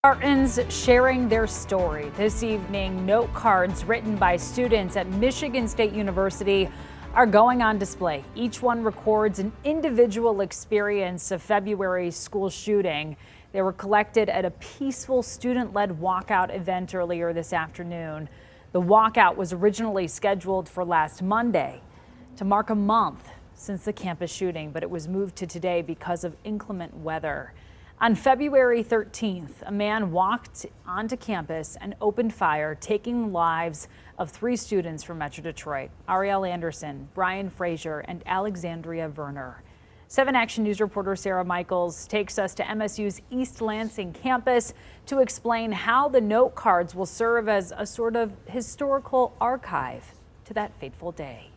Spartans sharing their story. This evening, note cards written by students at Michigan State University are going on display. Each one records an individual experience of February's school shooting. They were collected at a peaceful student-led walkout event earlier this afternoon. The walkout was originally scheduled for last Monday to mark a month since the campus shooting, but it was moved to today because of inclement weather. On February 13th, a man walked onto campus and opened fire, taking the lives of 3 students from Metro Detroit: Ariel Anderson, Brian Frazier, and Alexandria Werner. 7 Action News reporter Sarah Michaels takes us to MSU's East Lansing campus to explain how the note cards will serve as a sort of historical archive to that fateful day.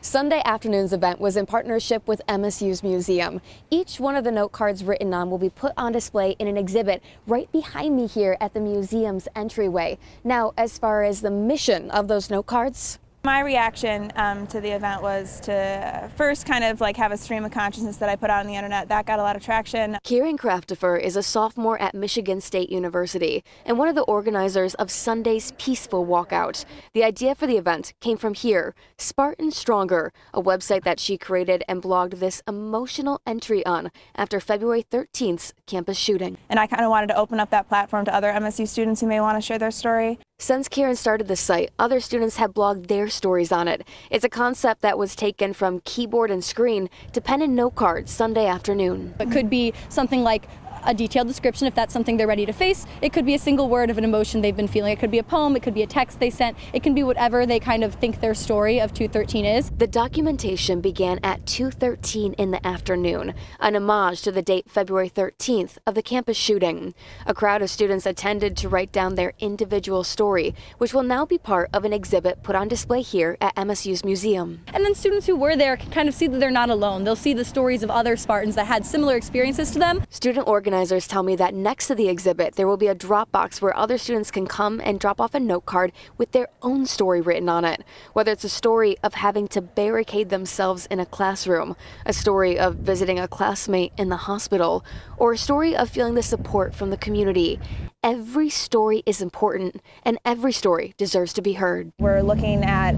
Sunday afternoon's event was in partnership with MSU's museum. Each one of the note cards written on will be put on display in an exhibit right behind me here at the museum's entryway. Now, as far as the mission of those note cards, my reaction to the event was to first kind of have a stream of consciousness that I put out on the internet. That got a lot of traction. Kieran Craftifer is a sophomore at Michigan State University and one of the organizers of Sunday's peaceful walkout. The idea for the event came from here, Spartan Stronger, a website that she created and blogged this emotional entry on after February 13th's campus shooting. And I kind of wanted to open up that platform to other MSU students who may want to share their story. Since Kieran started the site, other students have blogged their stories on it. It's a concept that was taken from keyboard and screen to pen and note cards Sunday afternoon. It could be something like a detailed description if that's something they're ready to face. It could be a single word of an emotion they've been feeling. It could be a poem, it could be a text they sent. It can be whatever they kind of think their story of 213 is. The documentation began at 2:13 in the afternoon, an homage to the date February 13th of the campus shooting. A crowd of students attended to write down their individual story, which will now be part of an exhibit put on display here at MSU's museum. And then students who were there can kind of see that they're not alone. They'll see the stories of other Spartans that had similar experiences to them. Student organizers tell me that next to the exhibit, there will be a drop box where other students can come and drop off a note card with their own story written on it. Whether it's a story of having to barricade themselves in a classroom, a story of visiting a classmate in the hospital, or a story of feeling the support from the community. Every story is important, and every story deserves to be heard. We're looking at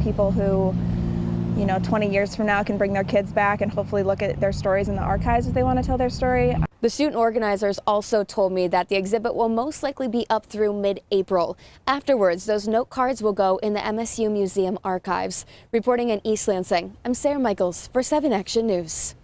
people who 20 years from now can bring their kids back and hopefully look at their stories in the archives if they want to tell their story. The student organizers also told me that the exhibit will most likely be up through mid-April. Afterwards, those note cards will go in the MSU Museum archives. Reporting in East Lansing, I'm Sarah Michaels for 7 Action News.